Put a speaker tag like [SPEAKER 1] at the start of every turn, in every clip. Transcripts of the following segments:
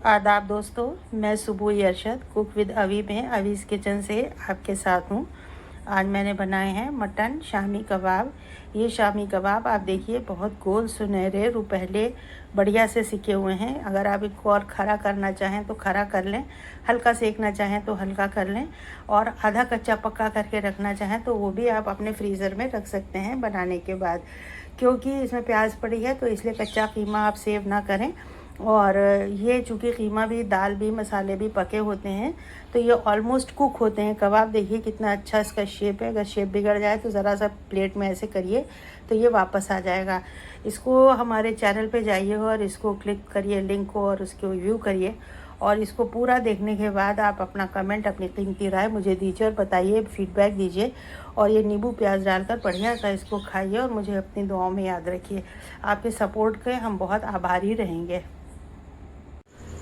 [SPEAKER 1] आदाब दोस्तों, मैं सुबह अरशद कुक विद अवी में अवीज़ किचन से आपके साथ हूँ। आज मैंने बनाए हैं मटन शामी कबाब। ये शामी कबाब आप देखिए बहुत गोल सुनहरे रुपहले बढ़िया से सिके हुए हैं। अगर आप इनको और खरा करना चाहें तो खरा कर लें, हल्का सेकना चाहें तो हल्का कर लें, और आधा कच्चा पक्का करके रखना चाहें तो वो भी आप अपने फ्रीज़र में रख सकते हैं बनाने के बाद। क्योंकि इसमें प्याज पड़ी है तो इसलिए कच्चा कीमा आप सेव ना करें। और ये चूँकि कीमा भी, दाल भी, मसाले भी पके होते हैं तो ये ऑलमोस्ट कुक होते हैं। कबाब देखिए कितना अच्छा इसका शेप है। अगर शेप बिगड़ जाए तो ज़रा सा प्लेट में ऐसे करिए तो ये वापस आ जाएगा। इसको हमारे चैनल पे जाइए और इसको क्लिक करिए लिंक को और उसको व्यू करिए, और इसको पूरा देखने के बाद आप अपना कमेंट, अपनी कीमती राय मुझे दीजिए और बताइए, फीडबैक दीजिए। और ये नींबू प्याज डालकर बढ़िया सा इसको खाइए और मुझे अपनी दुआओं में याद रखिए। आपके सपोर्ट के हम बहुत आभारी रहेंगे।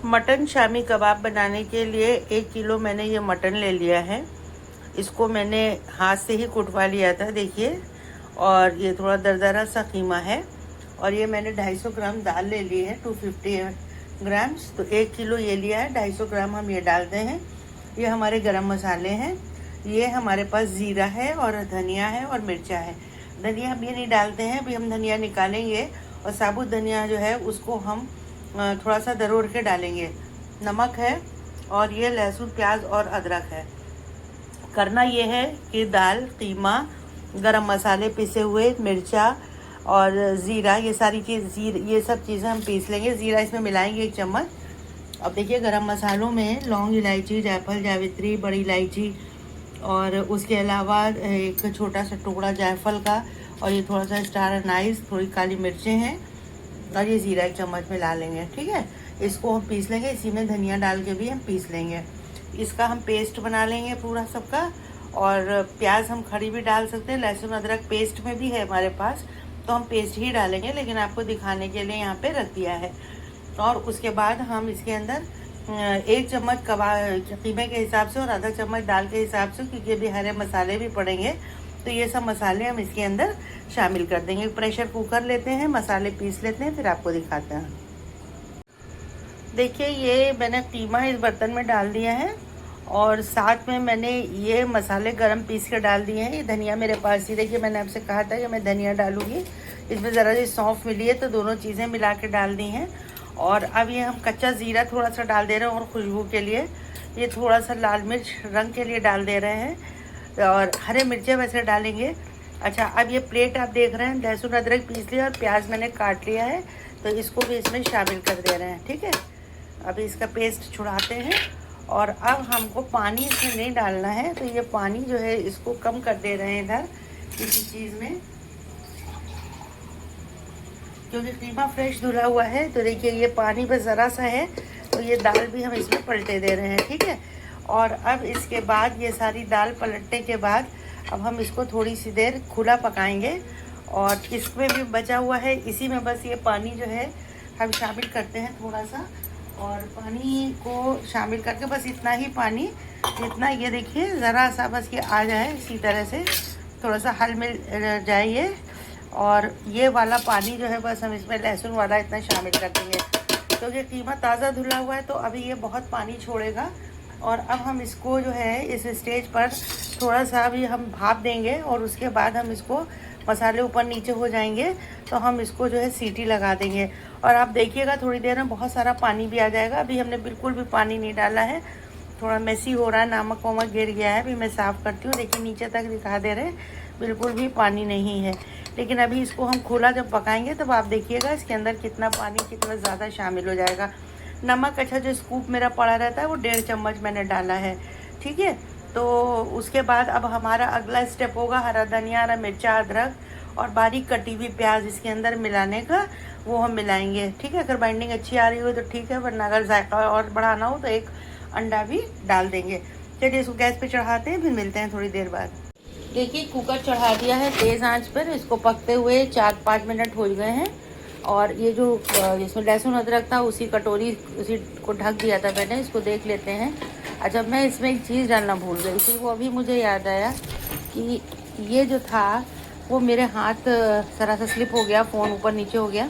[SPEAKER 1] मटन शामी कबाब बनाने के लिए 1 किलो मैंने ये मटन ले लिया है। इसको मैंने हाथ से ही कुटवा लिया था देखिए, और ये थोड़ा दरदरा सा कीमा है। और ये मैंने 250 ग्राम दाल ले ली है, 250 ग्राम्स। तो 1 किलो ये लिया है, 250 ग्राम हम ये डालते हैं। ये हमारे गरम मसाले हैं, ये हमारे पास ज़ीरा है और धनिया है और मिर्चा है। धनिया हम ये नहीं डालते हैं, अभी हम धनिया निकालेंगे और साबुत धनिया जो है उसको हम थोड़ा सा दरोड़ के डालेंगे। नमक है और ये लहसुन, प्याज और अदरक है। करना ये है कि दाल, कीमा, गरम मसाले पिसे हुए, मिर्चा और ज़ीरा, ये सारी चीज़, ये सब चीज़ें हम पीस लेंगे। ज़ीरा इसमें मिलाएंगे 1 चम्मच। अब देखिए गरम मसालों में लौंग, इलायची, जायफल, जावित्री, बड़ी इलायची, और उसके अलावा एक छोटा सा टुकड़ा जायफल का, और ये थोड़ा सा स्टार अनाइस, थोड़ी काली मिर्चें हैं, और ये ज़ीरा 1 चम्मच मिला लेंगे। ठीक है, इसको हम पीस लेंगे। इसी में धनिया डाल के भी हम पीस लेंगे। इसका हम पेस्ट बना लेंगे पूरा सबका। और प्याज हम खड़ी भी डाल सकते हैं, लहसुन अदरक पेस्ट में भी है हमारे पास, तो हम पेस्ट ही डालेंगे, लेकिन आपको दिखाने के लिए यहाँ पे रख दिया है। और उसके बाद हम इसके अंदर 1 चम्मच कीमे के हिसाब से और आधा चम्मच दाल के हिसाब से, क्योंकि अभी हरे मसाले भी पड़ेंगे, तो ये सब मसाले हम इसके अंदर शामिल कर देंगे। प्रेशर कुकर लेते हैं, मसाले पीस लेते हैं, फिर आपको दिखाते हैं। देखिए ये मैंने कीमा इस बर्तन में डाल दिया है, और साथ में मैंने ये मसाले गरम पीस के डाल दिए हैं। ये धनिया मेरे पास ही, देखिए मैंने आपसे कहा था कि मैं धनिया डालूंगी। इसमें ज़रा सी सौंफ मिली है तो दोनों चीज़ें मिला के डाल दी हैं। और अब ये हम कच्चा ज़ीरा थोड़ा सा डाल दे रहे हैं और खुशबू के लिए। ये थोड़ा सा लाल मिर्च रंग के लिए डाल दे रहे हैं, और हरे मिर्चें वैसे डालेंगे। अच्छा, अब ये प्लेट आप देख रहे हैं, लहसुन अदरक पीस लिया और प्याज मैंने काट लिया है, तो इसको भी इसमें शामिल कर दे रहे हैं। ठीक है, अभी इसका पेस्ट छुड़ाते हैं। और अब हमको पानी इसमें नहीं डालना है, तो ये पानी जो है इसको कम कर दे रहे हैं इधर किसी चीज़ में, क्योंकि कीमा फ्रेश धुला हुआ है। तो देखिए ये पानी बस ज़रा सा है, तो ये दाल भी हम इसमें पलटे दे रहे हैं। ठीक है, और अब इसके बाद ये सारी दाल पलटने के बाद अब हम इसको थोड़ी सी देर खुला पकाएंगे। और इसमें भी बचा हुआ है, इसी में बस ये पानी जो है हम शामिल करते हैं थोड़ा सा, और पानी को शामिल करके बस इतना ही पानी, जितना ये देखिए ज़रा सा बस ये आ जाए, इसी तरह से थोड़ा सा हल मिल जाए ये। और ये वाला पानी जो है बस हम इसमें लहसुन वाला इतना शामिल कर देंगे, क्योंकि कीमा ताज़ा धुला हुआ है तो अभी ये बहुत पानी छोड़ेगा। और अब हम इसको जो है इस स्टेज पर थोड़ा सा भी हम भाप देंगे, और उसके बाद हम इसको, मसाले ऊपर नीचे हो जाएंगे तो हम इसको जो है सीटी लगा देंगे। और आप देखिएगा थोड़ी देर में बहुत सारा पानी भी आ जाएगा। अभी हमने बिल्कुल भी पानी नहीं डाला है, थोड़ा मेसी हो रहा है, नमक वमक गिर गया है। अभी मैं साफ़ करती हूँ, देखिए नीचे तक दिखा दे रहे हैं, बिल्कुल भी पानी नहीं है। लेकिन अभी इसको हम खुला जब पकाएंगे तब आप देखिएगा इसके अंदर कितना पानी, कितना ज़्यादा शामिल हो जाएगा। नमक अच्छा जो स्कूप मेरा पड़ा रहता है वो 1.5 चम्मच मैंने डाला है। ठीक है, तो उसके बाद अब हमारा अगला स्टेप होगा हरा धनिया, हरा मिर्चा, अदरक और बारीक कटी हुई प्याज इसके अंदर मिलाने का, वो हम मिलाएंगे। ठीक है, अगर बाइंडिंग अच्छी आ रही हो तो ठीक है, वरना अगर जायका और बढ़ाना हो तो 1 अंडा भी डाल देंगे। चलिए इसको गैस पे चढ़ाते हैं, फिर मिलते हैं थोड़ी देर बाद। देखिए कुकर चढ़ा दिया है तेज़ आंच पर, इसको पकते हुए 4-5 मिनट हो गए हैं। और ये जो इसमें लहसुन अदरक था उसी कटोरी, उसी को ढक दिया था मैंने। इसको देख लेते हैं। अच्छा, मैं इसमें एक चीज़ डालना भूल गई थी, वो अभी मुझे याद आया कि ये जो था वो मेरे हाथ ज़रा सा स्लिप हो गया, फ़ोन ऊपर नीचे हो गया।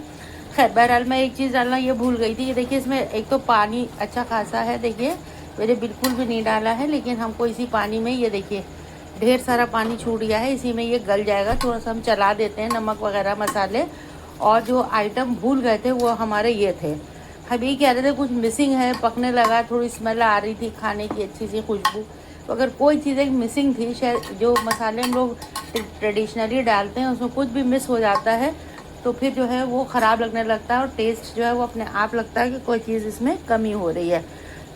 [SPEAKER 1] खैर बहरहाल मैं एक चीज़ डालना ये भूल गई थी। ये देखिए इसमें एक तो पानी अच्छा खासा है, देखिए मैंने बिल्कुल भी नहीं डाला है, लेकिन हमको इसी पानी में ये देखिए ढेर सारा पानी छूट गया है, इसी में ये गल जाएगा। थोड़ा सा हम चला देते हैं, नमक वगैरह मसाले, और जो आइटम भूल गए थे वो हमारे ये थे। हम ये कह रहे थे कुछ मिसिंग है, पकने लगा, थोड़ी स्मेल आ रही थी खाने की अच्छी सी खुशबू। तो अगर कोई चीज़ एक मिसिंग थी, शायद जो मसाले हम लोग ट्रेडिशनली डालते हैं उसमें कुछ भी मिस हो जाता है तो फिर जो है वो ख़राब लगने लगता है और टेस्ट जो है वो अपने आप लगता है कि कोई चीज़ इसमें कमी हो रही है।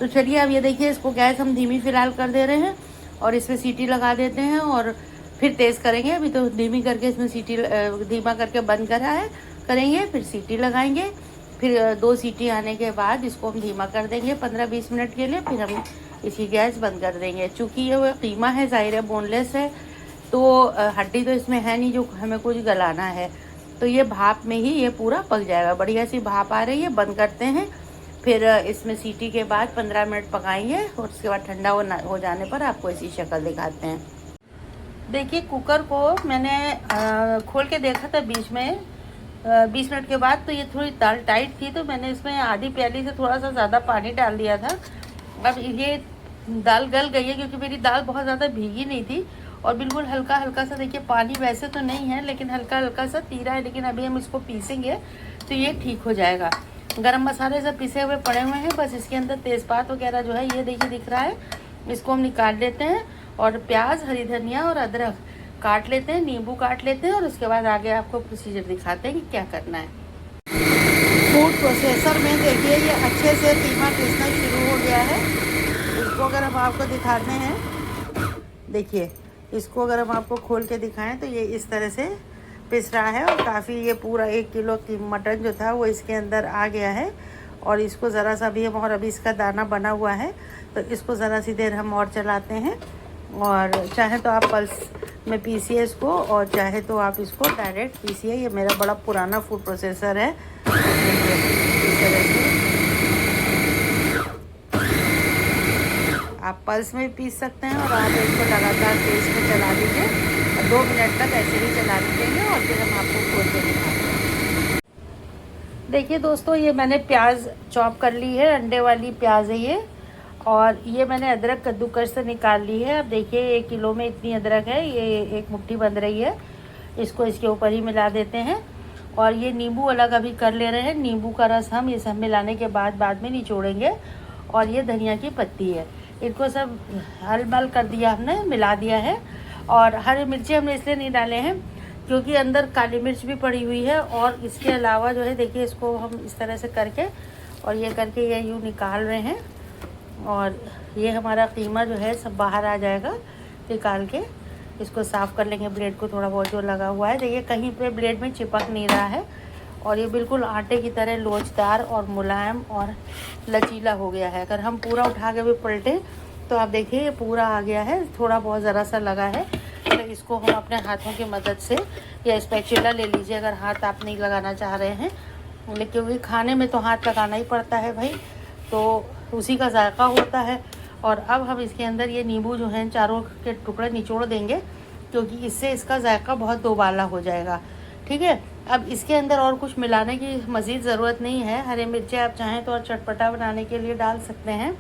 [SPEAKER 1] तो चलिए अब ये देखिए, इसको गैस हम धीमी फ़िलहाल कर दे रहे हैं और इसमें सीटी लगा देते हैं और फिर तेज़ करेंगे। अभी तो धीमी करके इसमें सीटी धीमा करके बंद करा है, करेंगे फिर सीटी लगाएंगे। फिर 2 सीटी आने के बाद इसको हम धीमा कर देंगे 15-20 मिनट के लिए, फिर हम इसकी गैस बंद कर देंगे। चूँकि ये वो कीमा है, ज़ाहिर है बोनलेस है, तो हड्डी तो इसमें है नहीं जो हमें कुछ गलाना है। तो ये भाप में ही ये पूरा पक जाएगा। बढ़िया सी भाप आ रही है, बंद करते हैं। फिर इसमें सीटी के बाद 15 मिनट पकाएंगे और उसके बाद ठंडा हो जाने पर आपको इसी शक्ल दिखाते हैं। देखिए कुकर को मैंने खोल के देखा था बीच में 20 मिनट के बाद, तो ये थोड़ी दाल टाइट थी, तो मैंने इसमें आधी प्याली से थोड़ा सा ज़्यादा पानी डाल दिया था। अब ये दाल गल गई है क्योंकि मेरी दाल बहुत ज़्यादा भीगी नहीं थी और बिल्कुल हल्का हल्का सा, देखिए पानी वैसे तो नहीं है लेकिन हल्का हल्का सा तीरा है। लेकिन अभी हम इसको पीसेंगे तो ये ठीक हो जाएगा। गरम मसाले सब पिसे हुए पड़े हुए हैं, बस इसके अंदर तेज़पात वगैरह जो है ये देखिए दिख रहा है, इसको हम निकाल लेते हैं। और प्याज, हरी धनिया और अदरक काट लेते हैं, नींबू काट लेते हैं और उसके बाद आगे आपको प्रोसीजर दिखाते हैं कि क्या करना है। फूड प्रोसेसर में देखिए ये अच्छे से कीमा पीसना शुरू हो गया है। इसको अगर हम आपको दिखाते हैं, देखिए इसको अगर हम आपको खोल के दिखाएं तो ये इस तरह से पिस रहा है और काफ़ी ये पूरा 1 किलो की मटन जो था वो इसके अंदर आ गया है। और इसको ज़रा सा भी हम, और अभी इसका दाना बना हुआ है तो इसको ज़रा सी देर हम और चलाते हैं। और चाहे तो आप पल्स में पीसिए इसको और चाहे तो आप इसको डायरेक्ट पीसिए। ये मेरा बड़ा पुराना फूड प्रोसेसर है, इस तरह से आप पल्स में भी पीस सकते हैं और आप इसको लगातार तेज में चला दीजिए और 2 मिनट तक ऐसे ही चला दीजिएगा और फिर हम आपको खोल के दिखाते हैं। देखिए दोस्तों, ये मैंने प्याज चॉप कर ली है, अंडे वाली प्याज है ये, और ये मैंने अदरक कद्दूकस से निकाल ली है। अब देखिए 1 किलो में इतनी अदरक है, ये 1 मुट्ठी बन रही है। इसको इसके ऊपर ही मिला देते हैं और ये नींबू अलग अभी कर ले रहे हैं। नींबू का रस हम ये सब मिलाने के बाद में निचोड़ेंगे। और ये धनिया की पत्ती है, इनको सब हल कर दिया हमने, मिला दिया है। और हरी मिर्ची हमने इसलिए नहीं डाले हैं क्योंकि अंदर काली मिर्च भी पड़ी हुई है। और इसके अलावा जो है देखिए इसको हम इस तरह से करके और ये करके ये यूँ निकाल रहे हैं और ये हमारा कीमा जो है सब बाहर आ जाएगा। निकाल के इसको साफ़ कर लेंगे, ब्लेड को थोड़ा बहुत जो लगा हुआ है देखिए कहीं पे ब्लेड में चिपक नहीं रहा है और ये बिल्कुल आटे की तरह लोचदार और मुलायम और लचीला हो गया है। अगर हम पूरा उठा के भी पलटें तो आप देखिए ये पूरा आ गया है, थोड़ा बहुत ज़रा सा लगा है। तो इसको हम अपने हाथों की मदद से या स्पैचुला ले लीजिए अगर हाथ आप नहीं लगाना चाह रहे हैं, लेकिन क्योंकि खाने में तो हाथ लगाना ही पड़ता है भाई, तो उसी का जायका होता है। और अब हम इसके अंदर ये नींबू जो हैं चारों के टुकड़े निचोड़ देंगे क्योंकि इससे इसका जायका बहुत दोबाला हो जाएगा। ठीक है, अब इसके अंदर और कुछ मिलाने की मज़ीद ज़रूरत नहीं है। हरी मिर्चें आप चाहें तो और चटपटा बनाने के लिए डाल सकते हैं।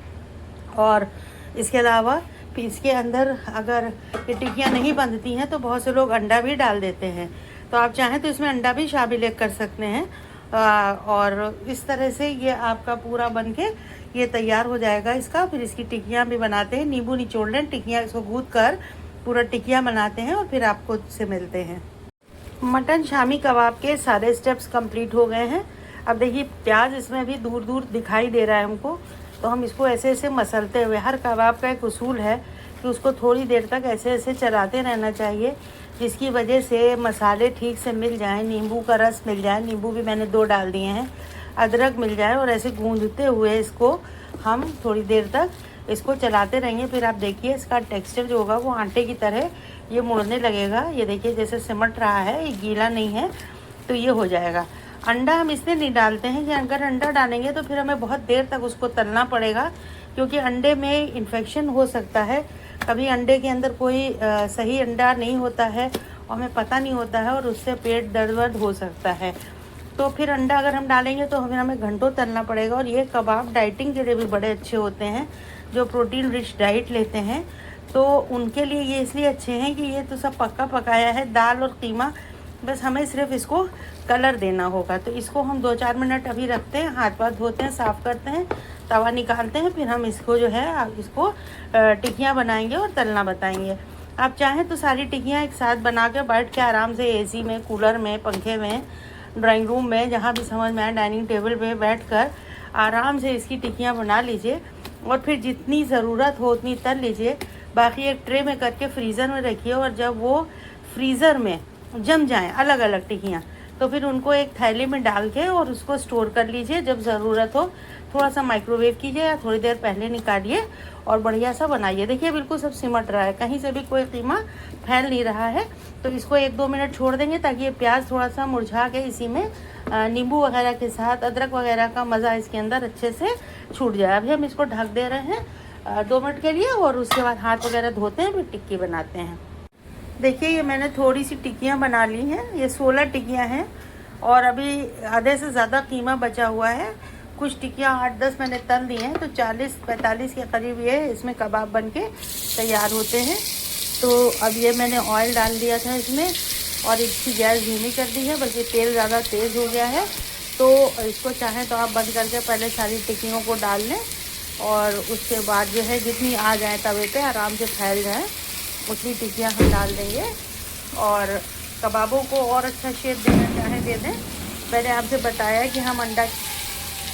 [SPEAKER 1] और इसके अलावा इसके अंदर अगर ये टिक्कियाँ नहीं बनती हैं तो बहुत से लोग अंडा भी डाल देते हैं, तो आप चाहें तो इसमें अंडा भी शामिल कर सकते हैं। और इस तरह से ये आपका पूरा बनके ये तैयार हो जाएगा इसका। फिर इसकी टिक्कियाँ भी बनाते हैं, नींबू निचोड़ लें, टिक्कियाँ इसको गूँथ कर पूरा टिक्कियाँ बनाते हैं और फिर आपको से मिलते हैं। मटन शामी कबाब के सारे स्टेप्स कंप्लीट हो गए हैं। अब देखिए प्याज इसमें भी दूर दूर दिखाई दे रहा है हमको, तो हम इसको ऐसे ऐसे मसलते हुए, हर कबाब का एक उसूल है कि उसको थोड़ी देर तक ऐसे ऐसे चलाते रहना चाहिए जिसकी वजह से मसाले ठीक से मिल जाएं, नींबू का रस मिल जाए, नींबू भी मैंने 2 डाल दिए हैं, अदरक मिल जाए और ऐसे गूंदते हुए इसको हम थोड़ी देर तक इसको चलाते रहेंगे। फिर आप देखिए इसका टेक्सचर जो होगा वो आटे की तरह ये मुड़ने लगेगा। ये देखिए जैसे सिमट रहा है, ये गीला नहीं है, तो ये हो जाएगा। अंडा हम इसलिए नहीं डालते हैं कि अगर अंडा डालेंगे तो फिर हमें बहुत देर तक उसको तलना पड़ेगा क्योंकि अंडे में इन्फेक्शन हो सकता है। कभी अंडे के अंदर कोई सही अंडा नहीं होता है और हमें पता नहीं होता है और उससे पेट दर्द वर्द हो सकता है। तो फिर अंडा अगर हम डालेंगे तो हमें घंटों तलना पड़ेगा। और ये कबाब डाइटिंग के लिए भी बड़े अच्छे होते हैं, जो प्रोटीन रिच डाइट लेते हैं तो उनके लिए ये इसलिए अच्छे हैं कि ये तो सब पक्का पकाया है, दाल और कीमा, बस हमें सिर्फ इसको कलर देना होगा। तो इसको हम 2-4 मिनट अभी रखते हैं, हाथ पाथ धोते हैं, साफ़ करते हैं, तवा निकालते हैं, फिर हम इसको जो है इसको टिक्कियाँ बनाएंगे और तलना बताएंगे। आप चाहें तो सारी टिक्कियाँ एक साथ बना के बैठ के आराम से एसी में, कूलर में, पंखे में, ड्राइंग रूम में, जहाँ भी समझ में आए, डाइनिंग टेबल पे बैठकर आराम से इसकी टिक्कियाँ बना लीजिए और फिर जितनी ज़रूरत हो उतनी तल लीजिए। बाकी एक ट्रे में करके फ्रीज़र में रखिए और जब वो फ्रीज़र में जम जाएं अलग अलग टिक्कियाँ तो फिर उनको एक थैली में डाल के और उसको स्टोर कर लीजिए। जब ज़रूरत हो थोड़ा सा माइक्रोवेव कीजिए या थोड़ी देर पहले निकालिए और बढ़िया सा बनाइए। देखिए बिल्कुल सब सिमट रहा है, कहीं से भी कोई कीमा फैल नहीं रहा है। तो इसको 1-2 मिनट छोड़ देंगे ताकि ये प्याज थोड़ा सा मुरझा के इसी में नींबू वगैरह के साथ अदरक वगैरह का मज़ा इसके अंदर अच्छे से छूट जाए। अभी हम इसको ढक दे रहे हैं 2 मिनट के लिए और उसके बाद हाथ वगैरह धोते हैं, फिर टिक्की बनाते हैं। देखिए ये मैंने थोड़ी सी टिक्कियाँ बना ली हैं, ये 16 टिक्कियाँ हैं और अभी आधे से ज़्यादा कीमा बचा हुआ है। कुछ टिक्कियाँ 8-10 मैंने तल दी हैं, तो 40-45 के करीब ये इसमें कबाब बन के तैयार होते हैं। तो अब ये मैंने ऑयल डाल दिया था इसमें और इसकी गैस धीमी कर दी है, बल्कि तेल ज़्यादा तेज़ हो गया है। तो इसको चाहें तो आप बंद करके पहले सारी टिक्कियों को डाल लें और उसके बाद जो है जितनी आ जाए तवे पे आराम से फैल जाए उतनी टिक्कियाँ हम डाल देंगे। और कबाबों को और अच्छा शेप देना चाहें दे दें। मैंने आपसे बताया कि हम अंडा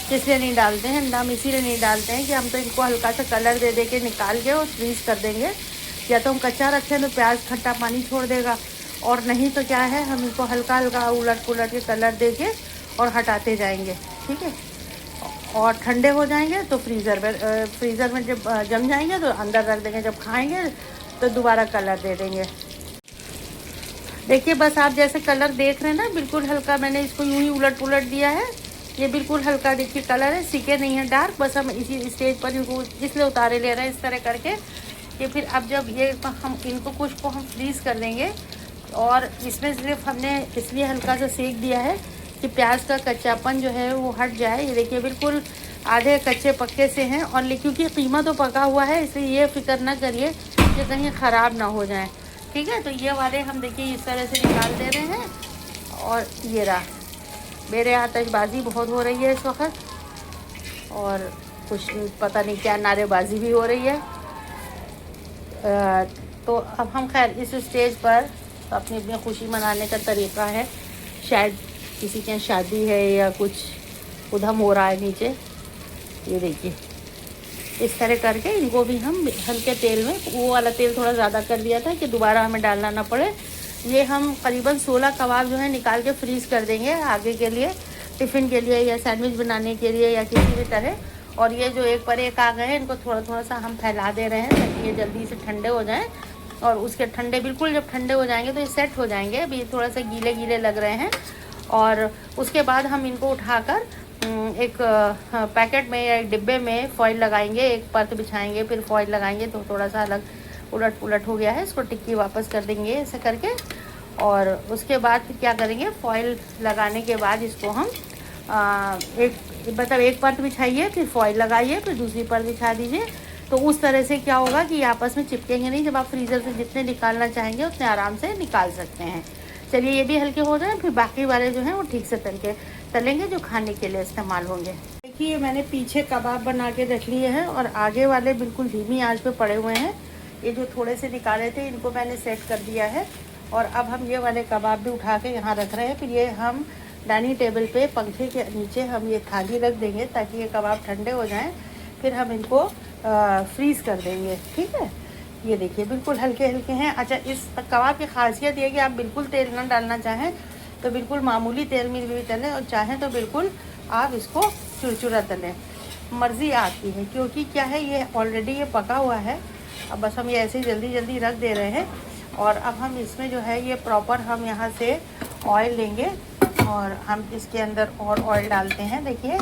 [SPEAKER 1] किस लिए नहीं डालते हैं, अंडा हम इसीलिए नहीं डालते हैं कि हम तो इनको हल्का सा कलर दे के निकाल के और फ्रीज़ कर देंगे। या तो हम कच्चा रखें तो प्याज खट्टा पानी छोड़ देगा, और नहीं तो क्या है हम इनको हल्का हल्का उलट पुलट के कलर दे के और हटाते जाएंगे, ठीक है। और ठंडे हो जाएंगे तो फ्रीज़र में जब जम जाएंगे तो अंदर रख देंगे, जब खाएंगे तो दोबारा कलर दे देंगे। देखिए बस आप जैसे कलर देख रहे हैं ना, बिल्कुल हल्का, मैंने इसको यूं ही उलट पुलट दिया है, ये बिल्कुल हल्का देखिए कलर है, सीके नहीं है डार्क। बस हम इसी स्टेज पर इनको इसलिए उतारे ले रहे हैं इस तरह करके कि फिर अब जब ये हम इनको कुछ को हम फ्रीज़ कर देंगे। और इसमें सिर्फ हमने इसलिए हल्का सा सेक दिया है कि प्याज का कच्चापन जो है वो हट जाए। ये देखिए बिल्कुल आधे कच्चे पक्के से हैं, और क्योंकि कीमा तो पका हुआ है इसलिए ये फिक्र ना करिए कि कहीं ख़राब ना हो जाए, ठीक है। तो ये वाले हम देखिए इस तरह से निकाल दे रहे हैं। और ये रहा, मेरे आतिशबाजी बहुत हो रही है इस वक्त, और कुछ पता नहीं क्या नारेबाजी भी हो रही है। तो अब हम खैर इस स्टेज पर अपनी अपनी खुशी मनाने का तरीका है, शायद किसी के यहाँ शादी है या कुछ उधम हो रहा है नीचे। ये देखिए इस तरह करके इनको भी हम हल्के तेल में, वो वाला तेल थोड़ा ज़्यादा कर दिया था कि दोबारा हमें डालना ना पड़े। ये हम करीबन 16 कबाब जो है निकाल के फ्रीज़ कर देंगे आगे के लिए, टिफ़िन के लिए या सैंडविच बनाने के लिए या किसी भी तरह। और ये जो एक पर एक आ गए हैं इनको थोड़ा थोड़ा सा हम फैला दे रहे हैं ताकि ये जल्दी से ठंडे हो जाएं। और उसके ठंडे बिल्कुल जब ठंडे हो जाएंगे तो ये सेट हो जाएंगे। अभी थोड़ा सा गीले गीले लग रहे हैं। और उसके बाद हम इनको उठाकर एक पैकेट में या एक डिब्बे में फॉइल लगाएंगे, एक परत बिछाएंगे, फिर फॉइल लगाएंगे तो थोड़ा सा अलग उलट पुलट हो गया है, इसको टिक्की वापस कर देंगे ऐसे करके। और उसके बाद फिर क्या करेंगे, फॉइल लगाने के बाद इसको हम एक परत बिछाइए, फिर फॉइल लगाइए, फिर दूसरी परत बिछा दीजिए। तो उस तरह से क्या होगा कि आपस में चिपकेंगे नहीं। जब आप फ्रीज़र से जितने निकालना चाहेंगे उतने आराम से निकाल सकते हैं। चलिए ये भी हल्के हो जाए, फिर बाकी वाले जो हैं वो ठीक से तलेंगे जो खाने के लिए इस्तेमाल होंगे। देखिए मैंने पीछे कबाब बना के रख लिए हैं और आगे वाले बिल्कुल धीमी आंच पे पड़े हुए हैं। ये जो थोड़े से निकाले थे इनको मैंने सेट कर दिया है। और अब हम ये वाले कबाब भी उठा के यहाँ रख रहे हैं। फिर ये हम डाइनिंग टेबल पे पंखे के नीचे हम ये थाली रख देंगे ताकि ये कबाब ठंडे हो जाएं। फिर हम इनको फ्रीज़ कर देंगे, ठीक है। ये देखिए बिल्कुल हल्के हल्के हैं। अच्छा, इस कबाब की खासियत ये है कि आप बिल्कुल तेल ना डालना चाहें तो बिल्कुल मामूली तेल में भी तलें, और चाहें तो बिल्कुल आप इसको चुरचुरा तलें, मर्ज़ी आपकी है। क्योंकि क्या है, ये ऑलरेडी ये पका हुआ है। अब बस हम ये ऐसे ही जल्दी जल्दी रख दे रहे हैं। और अब हम इसमें जो है ये प्रॉपर हम यहाँ से ऑयल लेंगे और हम इसके अंदर और ऑयल डालते हैं। देखिए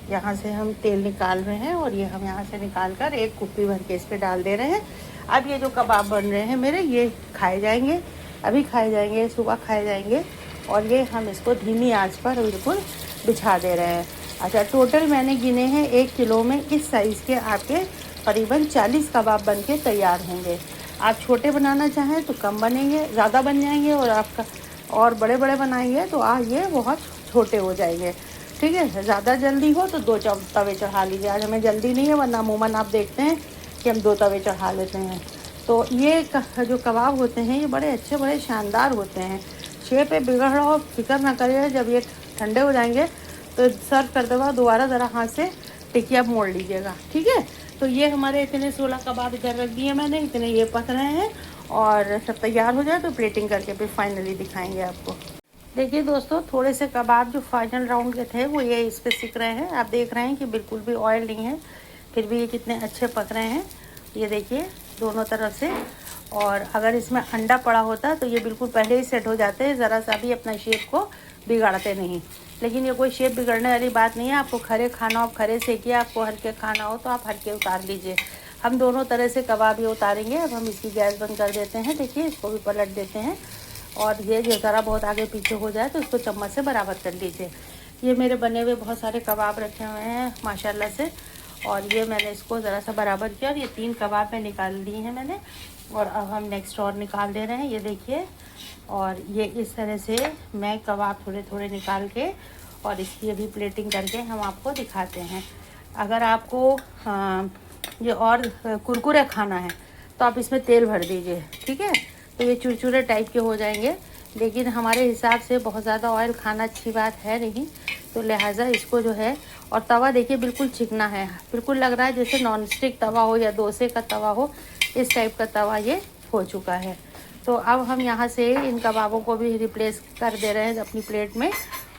[SPEAKER 1] यहाँ से हम तेल निकाल रहे हैं और ये हम यहाँ से निकाल कर एक कुप्पी भर के इस पर डाल दे रहे हैं। अब ये जो कबाब बन रहे हैं मेरे, ये खाए जाएंगे, अभी खाए जाएंगे, सुबह खाए जाएंगे। और ये हम इसको धीमी आंच पर बिल्कुल बिछा दे रहे हैं। अच्छा, टोटल मैंने गिने हैं 1 किलो में इस साइज़ के आपके करीबन 40 कबाब बन के तैयार होंगे। आप छोटे बनाना चाहें तो कम बनेंगे, ज़्यादा बन जाएंगे, और आपका और बड़े बड़े बनाएंगे तो ये बहुत छोटे हो जाएंगे। ठीक है, ज़्यादा जल्दी हो तो 2 तवे चढ़ा लीजिए। आज हमें जल्दी नहीं है, वरना अमूमन आप देखते हैं कि हम 2 तवे चढ़ा लेते हैं। तो ये जो कबाब होते हैं ये बड़े अच्छे, बड़े शानदार होते हैं। शेप पे बिगड़ रहा हो फिक्र ना करिए, जब ये ठंडे हो जाएंगे तो सर्व करते वक्त दोबारा ज़रा हाथ से टिकिया मोड़ लीजिएगा। ठीक है, तो ये हमारे इतने 16 कबाब इधर रख दिए मैंने, इतने ये पक रहे हैं, और सब तैयार हो जाए तो प्लेटिंग करके फिर फाइनली दिखाएंगे आपको। देखिए दोस्तों, थोड़े से कबाब जो फाइनल राउंड के थे वो ये इस पर सिक रहे हैं। आप देख रहे हैं कि बिल्कुल भी ऑयल नहीं है, फिर भी ये कितने अच्छे पक रहे हैं। ये देखिए दोनों तरफ से। और अगर इसमें अंडा पड़ा होता तो ये बिल्कुल पहले ही सेट हो जाते हैं, ज़रा सा भी अपना शेप को बिगाड़ते नहीं। लेकिन ये कोई शेप बिगड़ने वाली बात नहीं है। आपको खरे खाना हो आप खरे सेकिए, आपको हल्के खाना हो तो आप हल्के उतार लीजिए। हम दोनों तरह से कबाब ये उतारेंगे। अब हम इसकी गैस बंद कर देते हैं। देखिए, इसको भी पलट देते हैं, और ये जो ज़रा बहुत आगे पीछे हो जाए तो इसको चम्मच से बराबर कर लीजिए। ये मेरे बने हुए बहुत सारे कबाब रखे हुए हैं माशाल्लाह से, और ये मैंने इसको ज़रा सा बराबर किया, और ये 3 कबाब में निकाल दिए हैं मैंने। और अब हम नेक्स्ट और निकाल दे रहे हैं, ये देखिए। और ये इस तरह से मैं कबाब थोड़े थोड़े निकाल के और इसकी अभी प्लेटिंग करके हम आपको दिखाते हैं। अगर आपको ये और कुरकुरे खाना है तो आप इसमें तेल भर दीजिए। ठीक है, तो ये चुरचुरे टाइप के हो जाएंगे, लेकिन हमारे हिसाब से बहुत ज़्यादा ऑयल खाना अच्छी बात है नहीं, तो लिहाजा इसको जो है। और तवा देखिए बिल्कुल चिकना है, बिल्कुल लग रहा है जैसे नॉन स्टिक तवा हो या डोसे का तवा हो, इस टाइप का तवा ये हो चुका है। तो अब हम यहाँ से इन कबाबों को भी रिप्लेस कर दे रहे हैं अपनी प्लेट में।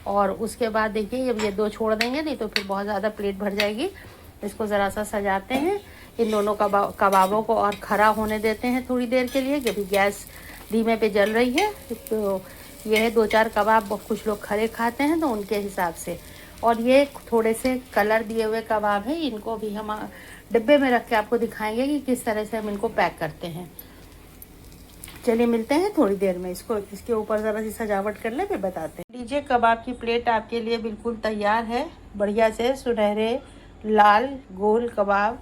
[SPEAKER 1] और उसके बाद देखिए अब ये 2 छोड़ देंगे, नहीं तो फिर बहुत ज़्यादा प्लेट भर जाएगी। इसको ज़रा सा सजाते हैं, इन दोनों कबाबों को और खरा होने देते हैं थोड़ी देर के लिए, क्योंकि गैस धीमे पे जल रही है। तो ये है 2-4 कबाब, कुछ लोग खरे खाते हैं तो उनके हिसाब से। और ये थोड़े से कलर दिए हुए कबाब हैं, इनको भी हम डिब्बे में रख के आपको दिखाएंगे कि किस तरह से हम इनको पैक करते हैं। चलिए मिलते हैं थोड़ी देर में। इसको इसके ऊपर ज़रा सी सजावट कर ले, फिर बताते हैं। लीजिए, कबाब की प्लेट आपके लिए बिल्कुल तैयार है। बढ़िया से सुनहरे लाल गोल कबाब,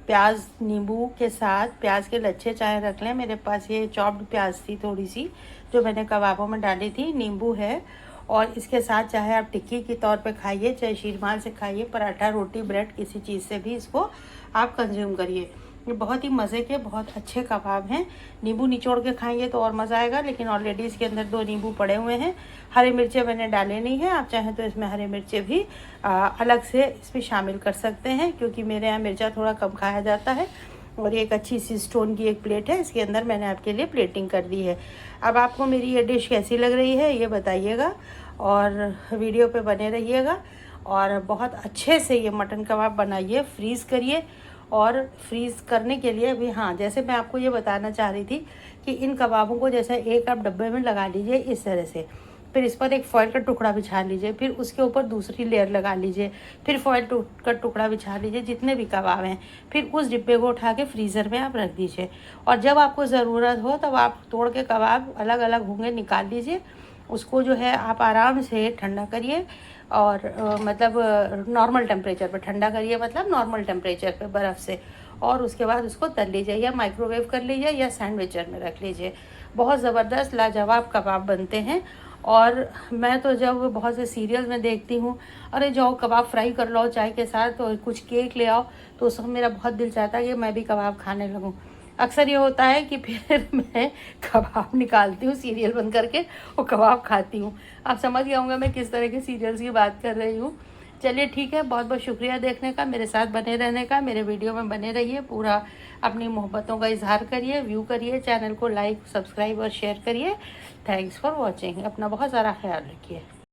[SPEAKER 1] प्याज नींबू के साथ, प्याज के लच्छे चाहे रख लें। मेरे पास ये चॉप्ड प्याज थी थोड़ी सी, जो मैंने कबाबों में डाली थी। नींबू है, और इसके साथ चाहे आप टिक्की के तौर पे खाइए, चाहे शीरमाल से खाइए, पराठा, रोटी, ब्रेड, किसी चीज़ से भी इसको आप कंज्यूम करिए। ये बहुत ही मज़े के बहुत अच्छे कबाब हैं। नींबू निचोड़ के खाएंगे तो और मज़ा आएगा, लेकिन ऑलरेडी इसके अंदर 2 नींबू पड़े हुए हैं। हरी मिर्चें मैंने डाले नहीं हैं, आप चाहें तो इसमें हरी मिर्चें भी अलग से इसमें शामिल कर सकते हैं, क्योंकि मेरे यहाँ मिर्चा थोड़ा कम खाया जाता है। और ये एक अच्छी सी स्टोन की एक प्लेट है, इसके अंदर मैंने आपके लिए प्लेटिंग कर दी है। अब आपको मेरी ये डिश कैसी लग रही है ये बताइएगा, और वीडियो पे बने रहिएगा। और बहुत अच्छे से ये मटन कबाब बनाइए, फ्रीज़ करिए। और फ्रीज़ करने के लिए भी, हाँ, जैसे मैं आपको ये बताना चाह रही थी कि इन कबाबों को जैसे एक आप डब्बे में लगा लीजिए इस तरह से, फिर इस पर एक फॉइल का टुकड़ा बिछा लीजिए, फिर उसके ऊपर दूसरी लेयर लगा लीजिए, फिर फॉइल का टुकड़ा बिछा लीजिए, जितने भी कबाब हैं, फिर उस डिब्बे को उठा के फ्रीज़र में आप रख दीजिए। और जब आपको ज़रूरत हो तब आप तोड़ के कबाब अलग अलग होंगे निकाल लीजिए। उसको जो है आप आराम से ठंडा करिए, और मतलब नॉर्मल टेम्परेचर पे ठंडा करिए, मतलब नॉर्मल टेम्परेचर पे बर्फ़ से। और उसके बाद उसको तल लीजिए, या माइक्रोवेव कर लीजिए, या सैंडविचर में रख लीजिए। बहुत ज़बरदस्त लाजवाब कबाब बनते हैं। और मैं तो जब बहुत से सीरियल में देखती हूँ, अरे जाओ कबाब फ्राई कर लो चाय के साथ, और कुछ केक ले आओ, तो उस समय मेरा बहुत दिल चाहता है कि मैं भी कबाब खाने लगूँ। अक्सर ये होता है कि फिर मैं कबाब निकालती हूँ सीरियल बंद करके और कबाब खाती हूँ। आप समझ गए होंगे मैं किस तरह के सीरियल्स की बात कर रही हूँ। चलिए ठीक है, बहुत बहुत शुक्रिया देखने का, मेरे साथ बने रहने का। मेरे वीडियो में बने रहिए, पूरा अपनी मोहब्बतों का इजहार करिए, व्यू करिए, चैनल को लाइक, सब्सक्राइब और शेयर करिए। Thanks for watching. अपना बहुत सारा ख्याल रखिए।